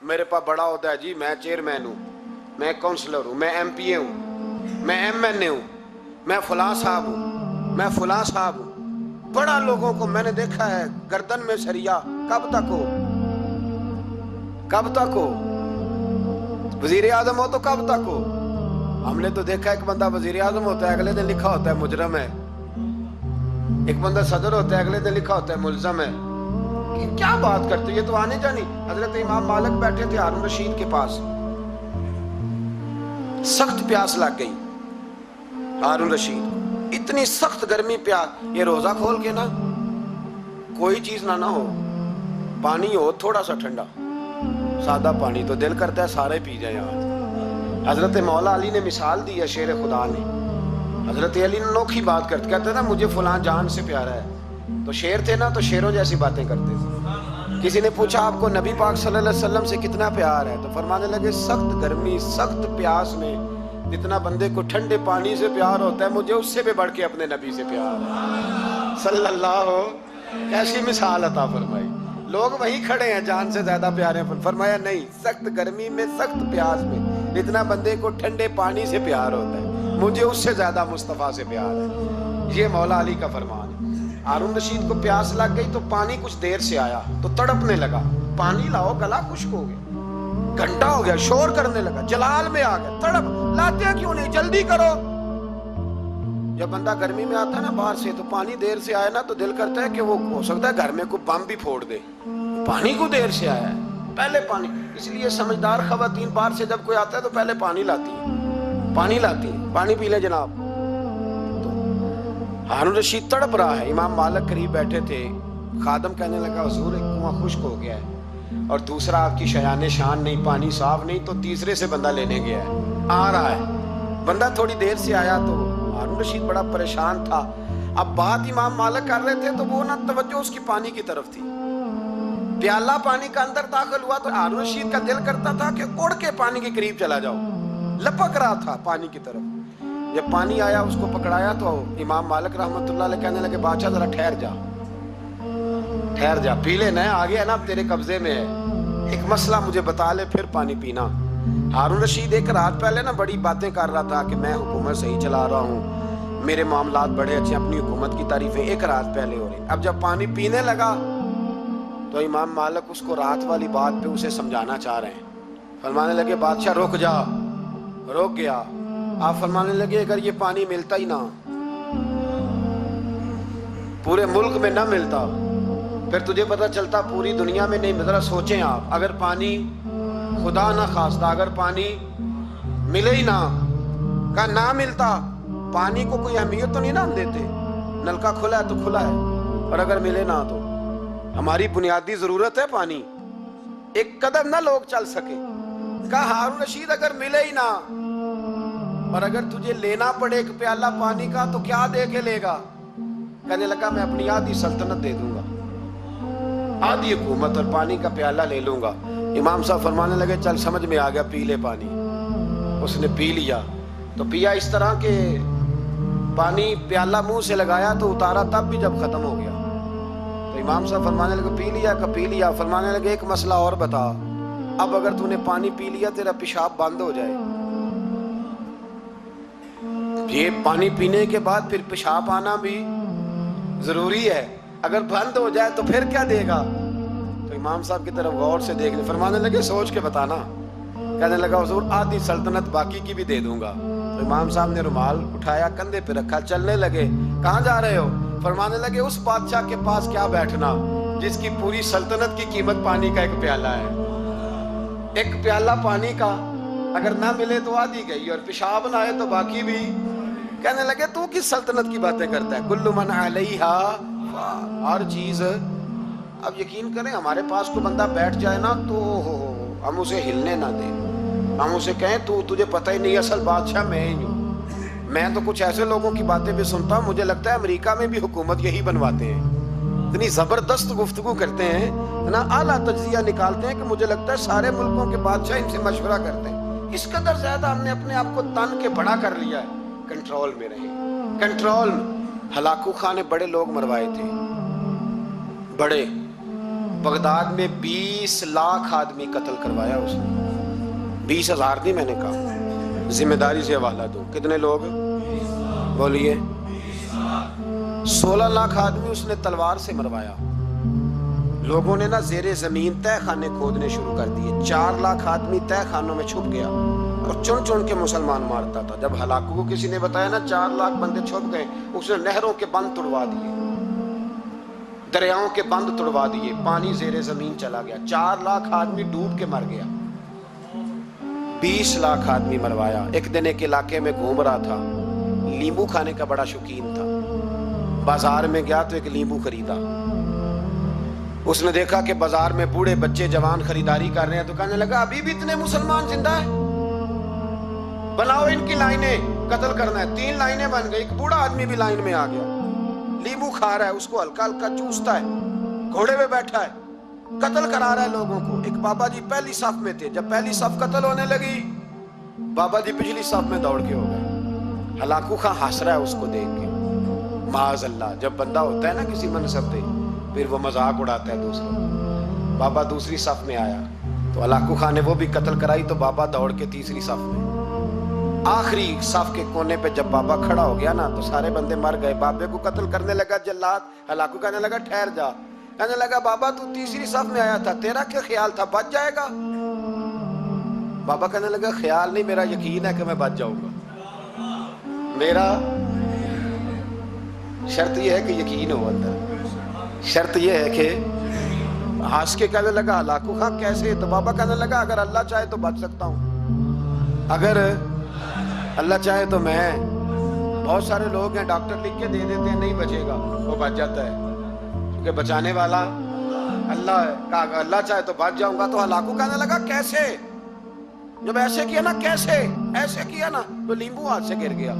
میرے پاس بڑا ہوتا ہے جی میں چیئرمین ہوں، میں کونسلر ہوں، میں ایم پی اے ہوں، میں ایم این اے ہوں، میں فلاں صاحب ہوں، میں فلاں صاحب ہوں. بڑا لوگوں کو میں نے دیکھا ہے گردن میں سریا. کب تک ہو؟ کب تک ہو؟ وزیر اعظم ہو تو کب تک ہو؟ ہم نے تو دیکھا ایک بندہ وزیر اعظم ہوتا ہے اگلے دن لکھا ہوتا ہے مجرم ہے، ایک بندہ صدر ہوتا ہے اگلے دن لکھا ہوتا ہے ملزم ہے. کیا بات کرتے؟ یہ تو آنے جانی. حضرت امام مالک بیٹھے تھے ہارون رشید کے پاس، سخت پیاس لگ گئی ہارون رشید کو، اتنی سخت گرمی پیاس. یہ روزہ کھول کے نا کوئی چیز نہ ہو، پانی ہو تھوڑا سا ٹھنڈا سادہ پانی تو دل کرتا ہے سارے پی جائیں. آج حضرت مولا علی نے مثال دی ہے، شیر خدا نے. حضرت علی نے انوکھی بات کرتے کہتے نا مجھے فلاں جان سے پیارا ہے. تو شیر تھے نا تو شیروں جیسی باتیں کرتے تھے. کسی نے پوچھا آپ کو نبی پاک صلی اللہ علیہ وسلم سے کتنا پیار ہے؟ تو فرمانے لگے سخت گرمی سخت پیاس میں جتنا بندے کو ٹھنڈے پانی سے پیار ہوتا ہے مجھے اس سے بھی بڑھ کے اپنے نبی سے پیار ہے صلی اللہ. کیسی مثال عطا فرمائی. لوگ وہیں کھڑے ہیں جان سے زیادہ پیارے ہیں. فرمایا نہیں، سخت گرمی میں سخت پیاس میں جتنا بندے کو ٹھنڈے پانی سے پیار ہوتا ہے مجھے اس سے زیادہ مصطفیٰ سے پیار ہے. یہ مولا علی کا فرمان ہے. ہارون رشید کو پیاس لگ گئی تو پانی کچھ دیر سے آیا تو تڑپنے لگا، پانی لاؤ گلا خشک ہو گیا، گھنٹہ ہو گیا، شور کرنے لگا، جلال میں آ گیا، تڑپ لاتے کیوں نہیں، جلدی کرو. جب بندہ گرمی میں آتا ہے نا باہر سے تو پانی دیر سے آیا نا تو دل کرتا ہے کہ وہ ہو سکتا ہے گھر میں کوئی بم بھی پھوڑ دے. پانی کو دیر سے آیا ہے، پہلے پانی. اس لیے سمجھدار خواتین باہر سے جب کوئی آتا ہے تو پہلے پانی لاتی ہیں، پانی لاتی ہیں، پانی پی لیں جناب. ہارون رشید تڑپ رہا ہے، امام مالک قریب بیٹھے تھے. خادم کہنے لگا حضور ایک کنواں خشک ہو گیا ہے اور دوسرا آپ کی شایان شان نہیں، پانی صاف نہیں، تو تیسرے سے بندہ لینے گیا ہے، آ رہا ہے. بندہ تھوڑی دیر سے آیا تو ہارون رشید بڑا پریشان تھا. اب بات امام مالک کر رہے تھے تو وہ نہ توجہ اس کی پانی کی طرف تھی. پیالہ پانی کا اندر داخل ہوا تو ہارون رشید کا دل کرتا تھا کہ اڑ کے پانی کے قریب چلا جاؤ، لپک رہا تھا پانی کی طرف. جب پانی آیا اس کو پکڑایا تو امام مالک رحمت اللہ علیہ کہنے لگے بادشاہ ذرا ٹھہر جا، ٹھہر جا، پی لے، نہ آ گیا نا اب تیرے قبضے میں ہے، ایک مسئلہ مجھے بتا لے پھر پانی پینا. ہارون رشید ایک رات پہلے نا بڑی باتیں کر رہا تھا کہ میں حکومت صحیح چلا رہا ہوں، میرے معاملات بڑے اچھے، اپنی حکومت کی تعریفیں ایک رات پہلے ہو رہی. اب جب پانی پینے لگا تو امام مالک اس کو رات والی بات پہ اسے سمجھانا چاہ رہے ہیں. فرمانے لگے بادشاہ رک جا. رک گیا. آپ فرمانے لگے اگر یہ پانی ملتا ہی نہ، پورے ملک میں نہ ملتا، پھر تجھے پتہ چلتا پوری دنیا میں نہیں. ذرا سوچیں آپ، اگر پانی خدا نہ خواستہ اگر پانی ملے ہی نہ، کہ نہ ملتا، پانی کو کوئی اہمیت تو نہیں نا ہم دیتے، نلکا کھلا ہے تو کھلا ہے، اور اگر ملے نہ تو ہماری بنیادی ضرورت ہے پانی، ایک قدم نہ لوگ چل سکے. کہا ہارون رشید اگر ملے ہی نہ اور اگر تجھے لینا پڑے ایک پیالہ پانی کا تو کیا دے کے لے گا؟ کہنے لگا میں اپنی آدھی سلطنت دے دوں گا، آدھی حکومت اور پانی کا پیالہ لے لوں گا. امام صاحب فرمانے لگے چل سمجھ میں آ گیا، پی لے پانی. اس نے پی لیا تو پیا اس طرح کہ پانی پیالہ منہ سے لگایا تو اتارا تب بھی جب ختم ہو گیا تو امام صاحب فرمانے لگے پی لیا کہ پی لیا. فرمانے لگے ایک مسئلہ اور بتا، اب اگر تو نے پانی پی لیا تیرا پیشاب بند ہو جائے، یہ پانی پینے کے بعد پھر پیشاب آنا بھی ضروری ہے، اگر بند ہو جائے تو پھر کیا دے گا؟ تو امام صاحب کی طرف غور سے دیکھنے فرمانے لگے سوچ کے بتانا. کہنے لگا حضور آدھی سلطنت باقی کی بھی دے دوں گا. تو امام صاحب نے رومال اٹھایا کندھے پہ رکھا، چلنے لگے. کہاں جا رہے ہو؟ فرمانے لگے اس بادشاہ کے پاس کیا بیٹھنا جس کی پوری سلطنت کی قیمت پانی کا ایک پیالہ ہے. ایک پیالہ پانی کا اگر نہ ملے تو آدھی گئی اور پیشاب نہ آئے تو باقی بھی. کہنے لگے تو کس سلطنت کی باتیں کرتا ہے؟ کل من علیہا، ہر چیز. اب یقین کریں ہمارے پاس کوئی بندہ بیٹھ جائے نا تو ہم اسے ہلنے نہ دیں، ہم اسے کہیں تو تجھے پتہ ہی نہیں اصل بادشاہ میں ہی ہوں. میں تو کچھ ایسے لوگوں کی باتیں بھی سنتا ہوں، مجھے لگتا ہے امریکہ میں بھی حکومت یہی بنواتے ہیں. اتنی زبردست گفتگو کرتے ہیں، اتنا اعلیٰ تجزیہ نکالتے ہیں کہ مجھے لگتا ہے سارے ملکوں کے بادشاہ ان سے مشورہ کرتے ہیں. اس قدر زیادہ ہم نے اپنے آپ کو تن کے بڑا کر لیا ہے. کنٹرول میں رہے، کنٹرول میں. ہلاکو خان نے بڑے لوگ مروائے تھے، بڑے بغداد میں 20 لاکھ آدمی قتل کروایا اس نے. 20,000 نہیں میں نے کہا, ذمہ داری سے حوالہ دو. کتنے لوگ بولیے؟ 16 لاکھ آدمی اس نے تلوار سے مروایا. لوگوں نے نا زیر زمین تہ خانے کھودنے شروع کر دیے. 4 لاکھ آدمی تہ خانوں میں چھپ گیا اور چن چن کے مسلمان مارتا تھا. جب ہلاکو کو کسی نے بتایا نا 4 لاکھ بندے چھپ گئے, اس نے نہروں کے بند توڑوا دیے, دریاؤں کے بند توڑوا دیے, پانی زیر زمین چلا گیا. 4 لاکھ آدمی ڈوب کے مر گیا. 20 لاکھ آدمی مروایا. ایک دن ایک علاقے میں گھوم رہا تھا, لیمبو کھانے کا بڑا شوقین تھا. بازار میں گیا تو ایک لیمبو خریدا. اس نے دیکھا کہ بازار میں بوڑھے بچے جوان خریداری کر رہے ہیں, تو کہنے لگا ابھی بھی اتنے مسلمان زندہ ہیں, بناؤ ان کی لائنیں, قتل کرنا ہے. 3 لائنیں بن گئی. ایک بوڑھا آدمی بھی لائن میں آ گیا, لیمبو کھا رہا ہے, اس کو ہلکا ہلکا چوستا ہے, گھوڑے پہ بیٹھا ہے, قتل کرا رہا ہے لوگوں کو. ایک بابا جی پہلی صف میں تھے. جب پہلی صف قتل ہونے لگی, بابا جی پچھلی صف میں دوڑ کے ہو گئے. ہلاکو خان ہنس رہا ہے اس کو دیکھ کے. معاذ اللہ, جب بندہ ہوتا ہے نا کسی منصب پہ, پھر وہ مذاق اڑاتا ہے دوسروں. بابا دوسری صف میں آیا تو ہلاکو خان نے وہ بھی قتل کرائی, تو بابا دوڑ کے تیسری صف میں. آخری صف کے کونے پہ جب بابا کھڑا ہو گیا نا, تو سارے بندے مر گئے. بابے کو قتل کرنے لگا جلاد. ہلاکو کہنے لگا ٹھہر جا. کہنے لگا بابا تو تیسری صف میں آیا تھا, تیرا کیا خیال تھا بچ جائے گا؟ بابا کہنے لگا خیال نہیں, میرا یقین ہے کہ میں بچ جاؤں گا. میرا شرط یہ ہے کہ یقین ہو اندر. شرط یہ ہے کہ ہنس کے کہنے لگا ہلاکو خان کیسے؟ تو بابا کہنے لگا اگر اللہ چاہے تو بچ سکتا ہوں, اگر اللہ چاہے تو میں. بہت سارے لوگ ہیں ڈاکٹر لکھ کے دے دیتے ہیں نہیں بچے گا, وہ بچ جاتا ہے کیونکہ بچانے والا اللہ ہے. کہا اللہ چاہے تو بچ جاؤں گا. تو ہلاکو کہنے لگا کیسے؟ جب ایسے کیا نا, کیسے ایسے کیا نا, تو لیمبو ہاتھ سے گر گیا.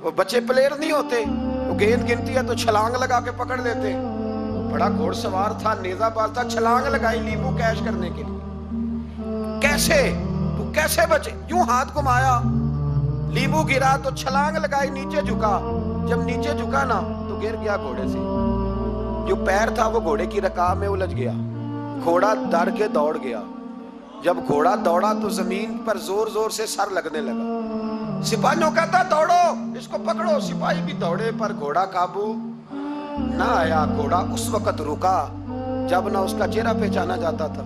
وہ بچے پلیئر نہیں ہوتے, وہ گیند گنتی ہے تو چھلانگ لگا کے پکڑ لیتے. بڑا گھوڑ سوار تھا, نیزہ باز تھا, چھلانگ لگائی لیمبو کیش کرنے کے لیے. کیسے تو کیسے بچے؟ یوں ہاتھ گھمایا, لیمبو گرا تو چھلانگ لگائی, نیچے جھکا. جب نیچے جھکا نا تو گر گیا گھوڑے سے. جو پیر تھا وہ گھوڑے کی رکاب میں الجھ گیا. گھوڑا ڈر کے دوڑ گیا. جب گھوڑا دوڑا تو زمین پر زور زور سے سر لگنے لگا. سپاہیوں کہتا دوڑو اس کو پکڑو. سپاہی بھی دوڑے پر گھوڑا قابو نہ آیا. گھوڑا اس وقت رکا جب نہ اس کا چہرہ پہچانا جاتا تھا,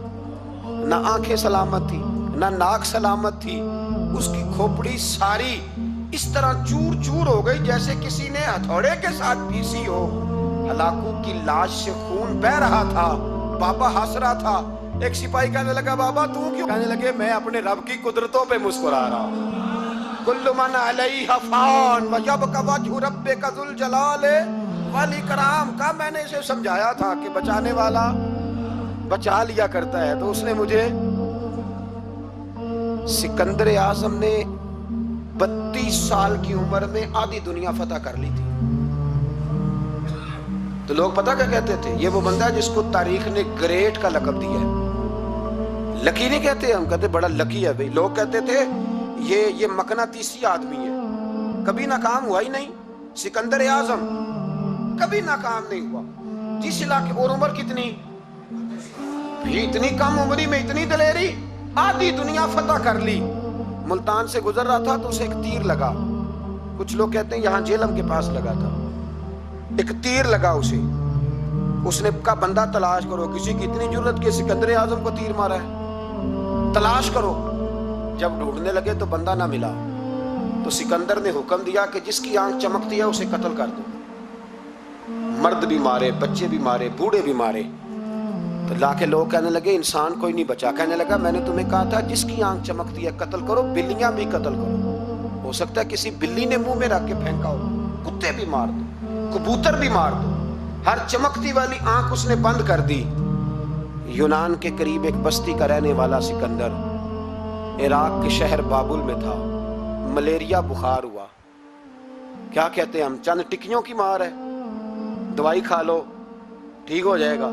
نہ آنکھیں سلامت تھی, نہ ناک سلامت تھی. اس کی کھوپڑی ساری اس طرح چور چور ہو گئی جیسے کسی نے ہتھوڑے کے ساتھ پیسی ہو. ہلاکو کی لاش سے خون بہ رہا تھا. بابا ہنس رہا تھا. ایک سپاہی کہنے لگا بابا تو کیوں؟ کہنے لگے میں اپنے رب کی قدرتوں پہ مسکرا رہا ہوں. کل من علیہ فان ویبقی وجہ ربک ذو الجلال والاکرام. کا میں نے اسے سمجھایا تھا کہ بچانے والا بچا لیا کرتا ہے. تو اس نے مجھے, سکندر اعظم نے 32 سال کی عمر میں آدھی دنیا فتح کر لی تھی. تو لوگ پتہ کیا کہتے تھے؟ یہ وہ بندہ ہے جس کو تاریخ نے گریٹ کا لقب دیا ہے. لکی نہیں کہتے, ہم کہتے بڑا لکی ہے بھئی. لوگ کہتے تھے یہ مقناطیسی آدمی ہے, کبھی ناکام ہوا ہی نہیں. سکندر اعظم کبھی ناکام نہیں ہوا. جس علاقے, اور عمر کتنی بھی, اتنی کم عمری میں اتنی دلیری, آدھی دنیا فتح کر لی. ملتان سے گزر رہا تھا تو اسے ایک تیر لگا. کچھ لوگ کہتے ہیں یہاں جہلم کے پاس لگا تھا. ایک تیر لگا اسے. اس نے کہا بندہ تلاش کرو. کسی کی اتنی جرت کہ سکندر اعظم کو تیر مارا ہے, تلاش کرو. جب ڈھونڈنے لگے تو بندہ نہ ملا. تو سکندر نے حکم دیا کہ جس کی آنکھ چمکتی ہے اسے قتل کر دو. مرد بھی مارے, بچے بھی مارے, بوڑھے بھی مارے. تو لا کے لوگ کہنے لگے انسان کوئی نہیں بچا. کہنے لگا میں نے تمہیں کہا تھا جس کی آنکھ چمکتی ہے قتل کرو. بلیاں بھی قتل کرو. ہو سکتا ہے کسی بلی نے منہ میں رکھ کے پھینکا ہو. کتے بھی مار دو, کبوتر بھی مار دو. ہر چمکتی والی آنکھ اس نے بند کر دی. یونان کے قریب ایک بستی کا رہنے والا سکندر عراق کے شہر بابل میں تھا. ملیریا بخار ہوا. کیا کہتے ہیں ہم, چند ٹکیوں کی مار ہے, دوائی کھا لو ٹھیک ہو جائے گا.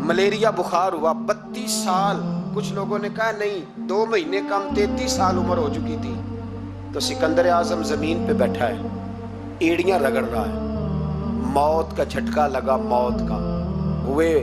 ملیریا بخار ہوا. 32 سال, کچھ لوگوں نے کہا نہیں 2 مہینے کم, 33 سال عمر ہو چکی تھی. تو سکندر اعظم زمین پہ بیٹھا ہے, ایڑیاں رگڑ رہا ہے. موت کا جھٹکا لگا, موت کا. ہوئے